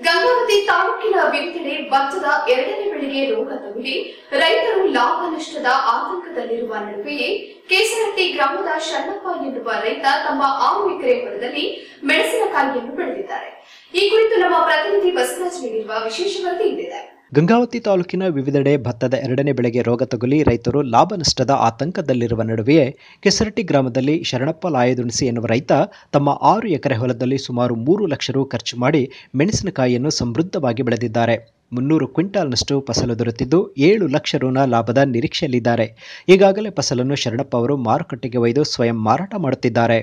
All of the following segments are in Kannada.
ಗಂಗಾವತಿ ತಾಲೂಕಿನ ವಿವಿಧೆಡೆ ಭತ್ತದ ಎರಡನೇ ಬೆಳೆಗೆ ರೋಗ ತಗುಲಿ ರೈತರು ಲಾಭ ನಷ್ಟದ ಆತಂಕದಲ್ಲಿರುವ ನಡುವೆಯೇ ಕೇಸರಹಟ್ಟಿ ಗ್ರಾಮದ ಶರಣಪ್ಪ ಎನ್ನುವ ರೈತ ತಮ್ಮ 6 ಎಕರೆ ಹೊಲದಲ್ಲಿ ಮೆಣಸಿನಕಾಯಿಯನ್ನು ಬೆಳೆದಿದ್ದಾರೆ. ಈ ಕುರಿತು ನಮ್ಮ ಪ್ರತಿನಿಧಿ ಬಸವರಾಜ್ ನೀಡಿರುವ ವಿಶೇಷ ವರದಿ ಇಲ್ಲಿದೆ. ಗಂಗಾವತಿ ತಾಲೂಕಿನ ವಿವಿಧೆಡೆ ಭತ್ತದ ಎರಡನೇ ಬೆಳೆಗೆ ರೋಗ ತಗುಲಿ ರೈತರು ಲಾಭ ನಷ್ಟದ ಆತಂಕದಲ್ಲಿರುವ ನಡುವೆಯೇ ಕೆಸರಟ್ಟಿ ಗ್ರಾಮದಲ್ಲಿ ಶರಣಪ್ಪ ಲಾಯದುಣಿಸಿ ಎನ್ನುವ ರೈತ ತಮ್ಮ 6 ಎಕರೆ ಹೊಲದಲ್ಲಿ ಸುಮಾರು 3 ಲಕ್ಷ ರು ಖರ್ಚು ಮಾಡಿ ಮೆಣಸಿನಕಾಯಿಯನ್ನು ಸಮೃದ್ಧವಾಗಿ ಬೆಳೆದಿದ್ದಾರೆ. 300 ಕ್ವಿಂಟಾಲ್ನಷ್ಟು ಫಸಲು ದೊರೆತಿದ್ದು 7 ಲಕ್ಷ ರುನ ಲಾಭದ ನಿರೀಕ್ಷೆಯಲ್ಲಿದ್ದಾರೆ. ಈಗಾಗಲೇ ಫಸಲನ್ನು ಶರಣಪ್ಪ ಅವರು ಮಾರುಕಟ್ಟೆಗೆ ಒಯ್ದು ಸ್ವಯಂ ಮಾರಾಟ ಮಾಡುತ್ತಿದ್ದಾರೆ.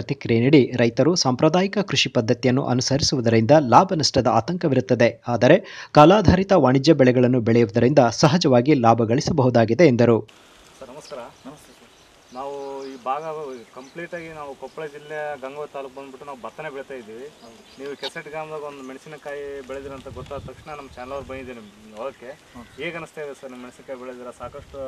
ಪ್ರತಿಕ್ರಿಯೆ ನೀಡಿ, ರೈತರು ಸಾಂಪ್ರದಾಯಿಕ ಕೃಷಿ ಪದ್ಧತಿಯನ್ನು ಅನುಸರಿಸುವುದರಿಂದ ಲಾಭ ನಷ್ಟದ ಆತಂಕವಿರುತ್ತದೆ. ಆದರೆ ಕಾಲಾಧಾರಿತ ವಾಣಿಜ್ಯ ಬೆಳೆಗಳನ್ನು ಬೆಳೆಯುವುದರಿಂದ ಸಹಜವಾಗಿ ಲಾಭ ಗಳಿಸಬಹುದಾಗಿದೆ ಎಂದರು. ಸರ್ ನಮಸ್ಕಾರ. ನಮಸ್ತೆ ಸರ್. ನಾವು ಈ ಭಾಗ ಕಂಪ್ಲೀಟಾಗಿ ನಾವು ಕೊಪ್ಪಳ ಜಿಲ್ಲೆ ಗಂಗಾವತಿ ತಾಲೂಕು ಬಂದುಬಿಟ್ಟು ನಾವು ಭತ್ತನೇ ಬೆಳೀತಾ ಇದ್ದೀವಿ. ನೀವು ಕೆಸೆಟ್ ಗ್ರಾಮದಾಗ ಒಂದು ಮೆಣಸಿನಕಾಯಿ ಬೆಳೆದಿರ ಅಂತ ಗೊತ್ತಾದ ತಕ್ಷಣ ನಮ್ಮ ಚಾನಲ್ ಅವ್ರು ಬಂದಿದ್ದೀವಿ ನಿಮ್ಮ ಹೊಲಕ್ಕೆ. ಹೇಗೆ ಅನಿಸ್ತಾ ಇದೆ ಸರ್ ನಿಮ್ಮ ಮೆಣಸಿನಕಾಯಿ ಬೆಳೆದಿರ? ಸಾಕಷ್ಟು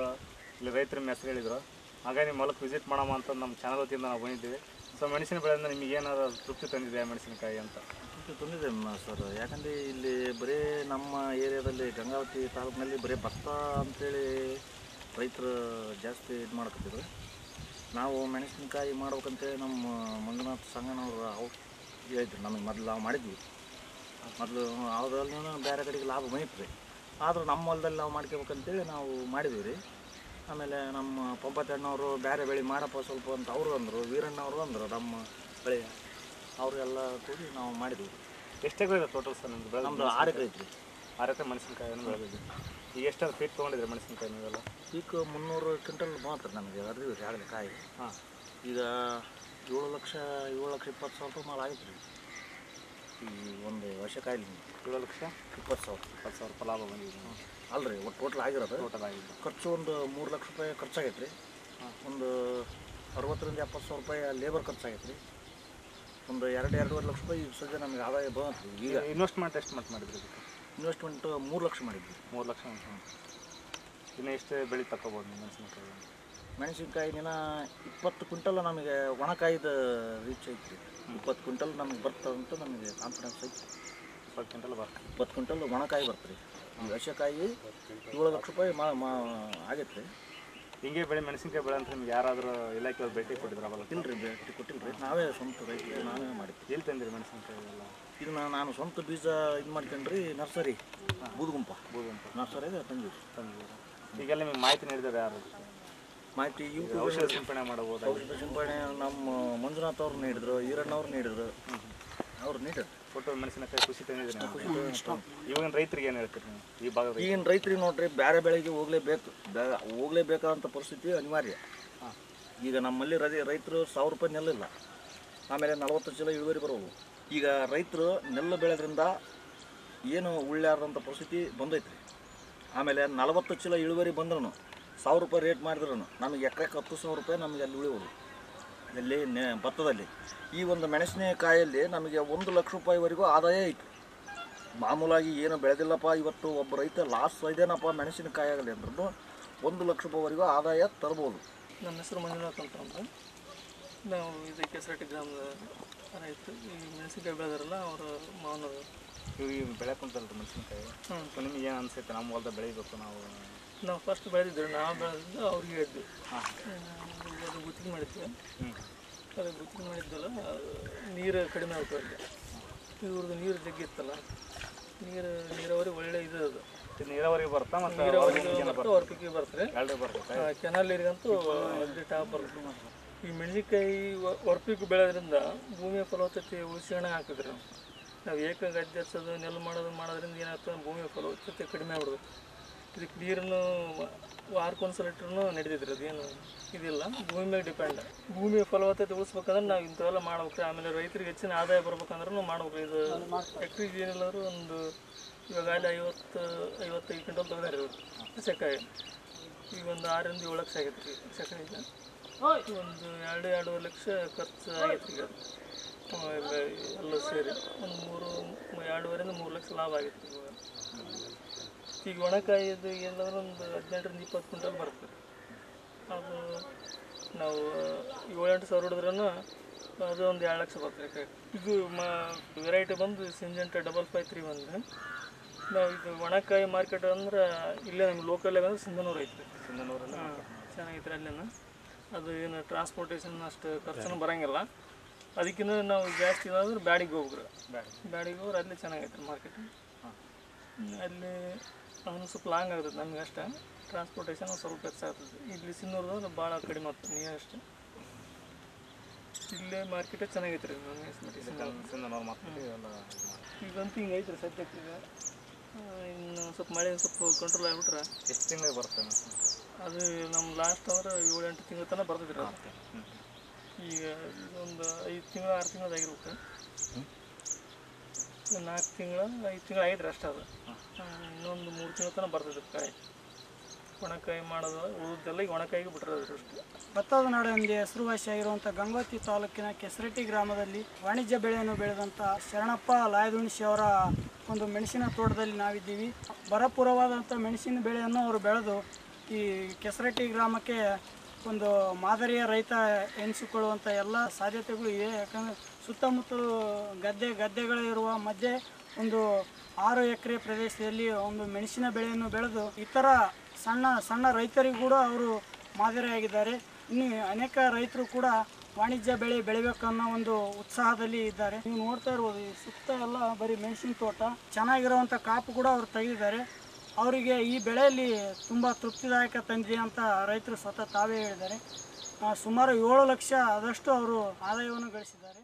ಇಲ್ಲಿ ರೈತರ ನಿಮ್ಮ ಹೆಸರು ಹೇಳಿದ್ರು, ಹಾಗಾಗಿ ನಿಮ್ಮ ಹೊಲಕ್ಕೆ ವಿಸಿಟ್ ಮಾಡೋಣ ಅಂತ ನಮ್ಮ ಚಾನಲ್ ವತಿಯಿಂದ ನಾವು ಬಂದಿದ್ದೀವಿ. ಸೊ ಮೆಣಸಿನ ಬೆಳೆಯಿಂದ ನಿಮಗೆ ಏನಾದ್ರು ತೃಪ್ತಿ ತಂದಿದೆ ಮೆಣಸಿನಕಾಯಿ ಅಂತ? ತಂದಿದೆ ಸರ್. ಯಾಕಂದರೆ ಇಲ್ಲಿ ಬರೀ ನಮ್ಮ ಏರಿಯಾದಲ್ಲಿ ಗಂಗಾವತಿ ತಾಲೂಕಿನಲ್ಲಿ ಬರೀ ಭತ್ತ ಅಂತೇಳಿ ರೈತರು ಜಾಸ್ತಿ ಇದು ಮಾಡ್ಕೊತಿದ್ರು. ನಾವು ಮೆಣಸಿನಕಾಯಿ ಮಾಡ್ಬೇಕಂತೇಳಿ ನಮ್ಮ ಮಂಜುನಾಥ್ ಸಂಗಣ್ಣವ್ರು ಹೇಳಿದ್ರು ನಮಗೆ. ಮೊದಲು ನಾವು ಮಾಡಿದ್ವಿ, ಮೊದಲು ಅವರಲ್ಲಿ ಬೇರೆ ಕಡೆಗೆ ಲಾಭ ಬಂದಿತ್ತು. ಆದರೂ ನಮ್ಮ ಹೊಲದಲ್ಲಿ ನಾವು ಮಾಡ್ಕೋಬೇಕಂತೇಳಿ ನಾವು ಮಾಡಿದ್ವಿ ರೀ. ಆಮೇಲೆ ನಮ್ಮ ಪಂಪತಣ್ಣವರು ಬೇರೆ ಬೆಳೆ ಮಾಡಪ್ಪ ಸ್ವಲ್ಪ ಅಂತ ಅವರು ಅಂದರು, ವೀರಣ್ಣವರು ಅಂದರು ನಮ್ಮ ಬೆಳೆ, ಅವರೆಲ್ಲ ಕೂಡಿ ನಾವು ಮಾಡಿದ್ವಿ. ಎಷ್ಟು ಎಕರೆ ಇದೆ ಟೋಟಲ್ ಸರ್ ನಿಮ್ಮದು ಬೆಳೆ? ನಮ್ಮದು 6 ಎಕರೆ ಐತ್ರಿ. 6 ಎಕರೆ ಮೆಣಸಿನಕಾಯಿಯನ್ನು ಬೆಳೆದಿದ್ವಿ. ಈಗ ಎಷ್ಟಾದ್ರು ಪೀಕ್ ತೊಗೊಂಡಿದ್ರೆ ಮೆಣಸಿನಕಾಯಿ ನೀವೆಲ್ಲ? ಪೀಕ್ 300 ಕ್ವಿಂಟಲ್ ಮಾತ್ರ ನಮಗೆ ಅರ್ದಿವಿ ರೀ ಆಗಲೇ ಕಾಯಿ. ಹಾಂ, ಈಗ 7,20,000 ಮಾಲ್ ಆಗೈತೆ ರೀ ಈ ಒಂದು ವರ್ಷ ಕಾಯಿಲಿ. 7,20,000 ರೂಪಾಯಿ ಲಾಭ ಬಂದಿದೆ. ಅಲ್ರಿ ಒಟ್ಟು ಟೋಟಲ್ ಆಗಿರೋದು. ಟೋಟಲ್ ಆಗಿದೆ ಖರ್ಚು ಒಂದು 3 ಲಕ್ಷ ರೂಪಾಯಿ ಖರ್ಚಾಗೈತೆ ರೀ. ಒಂದು 60,000-70,000 ರೂಪಾಯಿ ಲೇಬರ್ ಖರ್ಚಾಗೈತೆ ರೀ. ಒಂದು 2-2.5 ಲಕ್ಷ ರೂಪಾಯಿ ಈಗ ಸದ್ಯ ನಮಗೆ ಆದಾಯ ಬಂತು. ಈಗ ಇನ್ವೆಸ್ಟ್ಮೆಂಟ್ ಎಷ್ಟು ಮಾಡಿದ್ರಿ ಇದಕ್ಕೆ? ಇನ್ವೆಸ್ಟ್ಮೆಂಟ್ 3 ಲಕ್ಷ ಮಾಡಿದ್ವಿ. 3 ಲಕ್ಷ. ಇನ್ನು ಎಷ್ಟು ಬೆಳೆ ತಗೋಬೋದು ನೀವು ಮೆಣಸಿನಕಾಯಿ? ಮೆಣಸಿನ್ಕಾಯಿ ದಿನ 20 ಕ್ವಿಂಟಲ್ ನಮಗೆ ಒಣಕಾಯ್ದು ರೀಚ್ ಐತಿ. 20 ಕ್ವಿಂಟಲ್ ನಮಗೆ ಬರ್ತದಂತ ನಮಗೆ ಕಾನ್ಫಿಡೆನ್ಸ್ ಐತಿ. 20 ಕ್ವಿಂಟಲ್ ಬರ್ತದೆ. 20 ಕ್ವಿಂಟಲ್ ಒಣಕಾಯಿ ಬರ್ತೀರಿ. ಈ ವರ್ಷಕಾಯಿ 7 ಲಕ್ಷ ರೂಪಾಯಿ ಆಗೈತೆ ರೀ. ಹಿಂಗೆ ಬೆಳೆ ಮೆಣಸಿನಕಾಯಿ ಬೆಳೆ ಅಂತ ನಿಮ್ಗೆ ಯಾರಾದರೂ ಇಲಾಖೆಯವ್ರು ಭೇಟಿ ಕೊಟ್ಟಿದ್ರಲ್ಲ? ಇಲ್ರಿ, ಭೇಟಿ ಕೊಟ್ಟಿಲ್ಲ ರೀ. ನಾವೇ ಸ್ವಂತ ರೈತರು ನಾವೇ ಮಾಡಿದ್ವಿ. ಎಲ್ಲಿ ತಂದಿರಿ ಮೆಣಸಿನಕಾಯಿ ಎಲ್ಲ? ಇದನ್ನ ನಾನು ಸ್ವಂತ ಬೀಜ ಇದು ಮಾಡ್ಕೊಂಡ್ರಿ ನರ್ಸರಿ ಬೂದುಗುಂಪ ನರ್ಸರಿಯಾಗ ತಂದಿವಿ. ಈಗೆಲ್ಲ ನಿಮಗೆ ಮಾಹಿತಿ ನೀಡಿದ್ದಾರೆ ಯಾರು? ಮಾಹಿತಿ ಔಷಧ ಸಿಂಪಡಣೆ ಮಾಡಬಹುದು. ಔಷಧ ಸಿಂಪಡಣೆ ನಮ್ಮ ಮಂಜುನಾಥ್ ಅವ್ರು ನೀಡಿದ್ರು, ಈರಣ್ಣವ್ರು ನೀಡಿದ್ರು, ಅವ್ರು ನೀಡಿದ್ರು. ಒಟ್ಟು ಮೆಣಸಿನಕಾಯಿ ಖುಷಿ ತಂದಿದ್ದೀರಿ. ಇವಾಗ ರೈತರಿಗೆ ಏನು ಹೇಳ್ತೀರಿ ನೀವು ಈ ಭಾಗದ? ಈಗಿನ ರೈತರಿಗೆ ನೋಡ್ರಿ, ಬೇರೆ ಬೆಳೆಗೆ ಹೋಗ್ಲೇಬೇಕಾದಂಥ ಪರಿಸ್ಥಿತಿ ಅನಿವಾರ್ಯ. ಈಗ ನಮ್ಮಲ್ಲಿ ರೈತರು 1,000 ರೂಪಾಯಿ ನೆಲ್ಲಿಲ್ಲ, ಆಮೇಲೆ 40 ಚೀಲ ಇಳುವರಿ ಬರೋವು. ಈಗ ರೈತರು ನೆಲ್ಲು ಬೆಳೆದ್ರಿಂದ ಏನು ಉಳ್ಳಾರ್ದಂಥ ಪರಿಸ್ಥಿತಿ ಬಂದೈತ್ರಿ. ಆಮೇಲೆ 40 ಚೀಲ ಇಳುವರಿ ಬಂದ್ರೂ 1,000 ರೂಪಾಯಿ ರೇಟ್ ಮಾಡಿದ್ರು ನಮಗೆ ಎಕರೆಗೆ 10,000 ರೂಪಾಯಿ ನಮಗೆ ಅಲ್ಲಿ ಉಳಿಯೋದು ಅಲ್ಲಿ ಭತ್ತದಲ್ಲಿ. ಈ ಒಂದು ಮೆಣಸಿನಕಾಯಲ್ಲಿ ನಮಗೆ 1 ಲಕ್ಷ ರೂಪಾಯಿವರೆಗೂ ಆದಾಯ ಐತಿ. ಮಾಮೂಲಾಗಿ ಏನು ಬೆಳೆದಿಲ್ಲಪ್ಪ, ಇವತ್ತು ಒಬ್ಬ ರೈತ ಲಾಸ್ ಇದೇನಪ್ಪ ಮೆಣಸಿನಕಾಯಿ ಆಗಲಿ ಅಂದ್ರೂ 1 ಲಕ್ಷ ರೂಪಾಯಿವರೆಗೂ ಆದಾಯ ತರ್ಬೋದು. ನನ್ನ ಹೆಸರು ಮಂಜುನಾಥ್ ಅಂತ ಅಂದ್ರೆ ನಾವು ಇದು ಕೆಸರಟ್ಟಿ ಗ್ರಾಮದ ರೈತ. ಈ ಮೆಣಸಿನಕಾಯಿ ಬೆಳೆದಾರಲ್ಲ ಅವರು ಮಾವನವರು. ಇವ್ರಿಗೆ ಬೆಳೆ ಕುಂತಲ್ರಿ ಮೆಣಸಿನಕಾಯಿ. ನಿಮ್ಗೆ ಏನು ಅನ್ಸುತ್ತೆ ನಮ್ಮ ಹೊಲದ ಬೆಳಿಬೇಕು? ನಾವು ಫಸ್ಟ್ ಬೆಳೆದಿದ್ರು, ನಾವು ಬೆಳೆದಿದ್ದು ಅವ್ರಿಗೆ ಹೇಳಿದ್ವಿ. ಅದು ಗುತ್ತಿಗೆ ಮಾಡಿದ್ವಿ. ಅದು ಗುತ್ತಿಗೆ ಮಾಡಿದ್ದಲ್ಲ, ನೀರು ಕಡಿಮೆ ಆಗ್ತದೆ. ಇವ್ರದ್ದು ನೀರು ಜಗ್ಗಿತ್ತಲ್ಲ, ನೀರಾವರಿ ಒಳ್ಳೆ ಇದು. ಅದು ನೀರಾವರಿ ಬರ್ತಾ ಮತ್ತು ಹೊರಪಿಗೆ ಬರ್ತಾರೆ. ಕೆನಾಲ್ ನೀರಿಗಂತೂ ಅಗ್ರಿ ಟಾಪ್ ಬರ್ತದೆ. ಈ ಮೆಣಸಿನಕಾಯಿ ಹೊರಪಿಗೆ ಬೆಳೆದ್ರಿಂದ ಭೂಮಿಯ ಫಲವತ್ತತೆ ಉಳಿಸ್ಕೊಂಡ ಹಾಕಿದ್ರೆ ನಾವು ಗದ್ದೆ ಹಚ್ಚೋದು ನೆಲ್ಲು ಮಾಡೋದ್ರಿಂದ ಏನಾಗ್ತದೆ, ಭೂಮಿಯ ಫಲವತ್ತತೆ ಕಡಿಮೆ ಆಗ್ಬಿಡೋದು. ಇದಕ್ಕೆ ನೀರನ್ನು ವಾರಕ್ಕೊಂದ್ಸಲ ಇಟ್ಟರೂ ನಡೆದಿದ್ರಿ. ಅದೇನು ಇದಿಲ್ಲ, ಭೂಮಿ ಮೇಲೆ ಡಿಪೆಂಡ್. ಭೂಮಿಯ ಫಲವತ್ತತೆ ಉಳಿಸ್ಬೇಕಂದ್ರೆ ನಾವು ಇಂಥವೆಲ್ಲ ಮಾಡ್ಬೇಕು. ಆಮೇಲೆ ರೈತರಿಗೆ ಹೆಚ್ಚಿನ ಆದಾಯ ಬರ್ಬೇಕಂದ್ರೂ ಮಾಡ್ಬೇಕು. ಇದು ಫ್ಯಾಕ್ಟ್ರಿಗೆ ಏನಿಲ್ಲರೂ ಒಂದು ಇವಾಗ ಅಲ್ಲಿ 50-55 ಕ್ವಿಂಟಲ್ ತೆಗೆದಾರೆ ಇವರು ಹಸೆಕಾಯಿ. ಈಗ ಒಂದು 6-7 ಲಕ್ಷ ಆಗೈತೆ ರೀ ಹಸೆಕಾಯಿಗೆ. ಒಂದು 2-2.5 ಲಕ್ಷ ಖರ್ಚು ಆಗೈತೆ ಈಗ ಎಲ್ಲ ಸೇರಿ. ಒಂದು 2.5-3 ಲಕ್ಷ ಲಾಭ ಆಗೈತೆ ಇವಾಗ. ಈಗ ಒಣಕಾಯಿದು ಏನಾದರೂ ಒಂದು 18-20 ಕ್ವಿಂಟಲ್ ಬರ್ತದೆ. ಅದು ನಾವು 7-8 ಸಾವಿರ ಹೊಡೆದ್ರೂ ಅದು ಒಂದು 2 ಲಕ್ಷ ಬರ್ತದೆ. ಇದು ವೆರೈಟಿ ಬಂದು ಸಿಂಜೆಂಟ 5531. ನಾವು ಇದು ಒಣಕಾಯಿ ಮಾರ್ಕೆಟ್ ಅಂದ್ರೆ ಇಲ್ಲೇ ನಮ್ಮ ಲೋಕಲ್ಲಾಗ ಅಂದ್ರೆ ಸಿಂಧನೂರು ಐತ್ರಿ. ಸಿಂಧನೂರಲ್ಲಿ ಚೆನ್ನಾಗೈತ್ರಿ. ಅಲ್ಲೇನ ಅದು ಏನು ಟ್ರಾನ್ಸ್ಪೋರ್ಟೇಷನ್ ಅಷ್ಟು ಖರ್ಚು ಬರೋಂಗಿಲ್ಲ. ಅದಕ್ಕಿಂತ ನಾವು ಜಾಸ್ತಿ ಇದಾದ್ರೆ ಬ್ಯಾಡಿಗೆ ಹೋಗ್ರಿ. ಬ್ಯಾಡಿಗೆ ಹೋಗ್ರೆ ಅಲ್ಲಿ ಚೆನ್ನಾಗೈತೆ ಮಾರ್ಕೆಟ್. ಅಲ್ಲಿ ಅದನ್ನು ಸ್ವಲ್ಪ ಲಾಂಗ್ ಆಗ್ತದೆ ನಮ್ಗೆ ಅಷ್ಟೇ. ಟ್ರಾನ್ಸ್ಪೋರ್ಟೇಷನ್ ಸ್ವಲ್ಪ ಹೆಚ್ಚಾಗ್ತದೆ. ಇಲ್ಲಿ ಸಿನ್ನೂರ್ದು ಭಾಳ ಕಡಿಮೆ ಆಗ್ತದೆ ನೀರು ಅಷ್ಟೇ. ಇಲ್ಲೇ ಮಾರ್ಕೆಟೇ ಚೆನ್ನಾಗೈತೆ ರೀ ಈಗಂತೂ ಹಿಂಗೆ ಐತ್ರಿ ಸದ್ಯಕ್ಕೆ. ಈಗ ಇನ್ನು ಸ್ವಲ್ಪ ಮಳೆ ಸ್ವಲ್ಪ ಕಂಟ್ರೋಲ್ ಆಗಿಬಿಟ್ರೆ ಎಷ್ಟು ತಿಂಗಳಿಗೆ ಬರ್ತದೆ ಅದು ನಮ್ಮ ಲಾಸ್ಟ್ ಅಂದ್ರೆ 7-8 ತಿಂಗಳ ತನಕ ಬರ್ತೈತೆ ರೀ. ಈಗ ಇದೊಂದು 5 ತಿಂಗಳು 6 ತಿಂಗಳದಾಗಿರ್ಬೇಕು, 4 ತಿಂಗಳು 5 ತಿಂಗಳು ಐತ್ರಿ ಅಷ್ಟೇ. ಅದು ಇನ್ನೊಂದು 3 ತಿಂಗಳ ತನಕ ಬರ್ತದೆ ಕಾಯಿ. ಒಣಕಾಯಿ ಮಾಡೋದು ಉಳಿದೆಲ್ಲ ಈಗ ಒಣಕಾಯಿಗೆ ಬಿಟ್ಟಿರೋದು ಅಷ್ಟೇ. ಭತ್ತದ ನಾಡು ಎಂದೇ ಹೆಸರುವಾಸಿಯಾಗಿರುವಂಥ ಗಂಗಾವತಿ ತಾಲೂಕಿನ ಕೆಸರಟ್ಟಿ ಗ್ರಾಮದಲ್ಲಿ ವಾಣಿಜ್ಯ ಬೆಳೆಯನ್ನು ಬೆಳೆದಂಥ ಶರಣಪ್ಪ ಲಾಯದುಣಿಸಿ ಅವರ ಒಂದು ಮೆಣಸಿನ ತೋಟದಲ್ಲಿ ನಾವಿದ್ದೀವಿ. ಭರಪೂರವಾದಂಥ ಮೆಣಸಿನ ಬೆಳೆಯನ್ನು ಅವರು ಬೆಳೆದು ಈ ಕೆಸರಟ್ಟಿ ಗ್ರಾಮಕ್ಕೆ ಒಂದು ಮಾದರಿಯ ರೈತ ಎನಿಸಿಕೊಳ್ಳುವಂಥ ಎಲ್ಲ ಸಾಧ್ಯತೆಗಳು ಇವೆ. ಯಾಕಂದರೆ ಸುತ್ತಮುತ್ತಲು ಗದ್ದೆಗಳಿರುವ ಮಧ್ಯೆ ಒಂದು 6 ಎಕರೆ ಪ್ರದೇಶದಲ್ಲಿ ಒಂದು ಮೆಣಸಿನ ಬೆಳೆಯನ್ನು ಬೆಳೆದು ಇತರ ಸಣ್ಣ ರೈತರಿಗೂ ಕೂಡ ಅವರು ಮಾದರಿಯಾಗಿದ್ದಾರೆ. ಇನ್ನು ಅನೇಕ ರೈತರು ಕೂಡ ವಾಣಿಜ್ಯ ಬೆಳೆ ಬೆಳಿಬೇಕನ್ನೋ ಒಂದು ಉತ್ಸಾಹದಲ್ಲಿ ಇದ್ದಾರೆ. ನೀವು ನೋಡ್ತಾ ಇರ್ಬೋದು, ಈ ಸುತ್ತ ಎಲ್ಲ ಬರೀ ಮೆಣಸಿನ ತೋಟ, ಚೆನ್ನಾಗಿರುವಂಥ ಕಾಪು ಕೂಡ ಅವರು ತೆಗೆದಿದ್ದಾರೆ. ಅವರಿಗೆ ಈ ಬೆಳೆಯಲ್ಲಿ ತುಂಬ ತೃಪ್ತಿದಾಯಕ ತಂದಿದೆ ಅಂತ ರೈತರು ಸ್ವತಃ ತಾವೇ ಹೇಳಿದ್ದಾರೆ. ಸುಮಾರು 7 ಲಕ್ಷ ಆದಷ್ಟು ಅವರು ಆದಾಯವನ್ನು ಗಳಿಸಿದ್ದಾರೆ.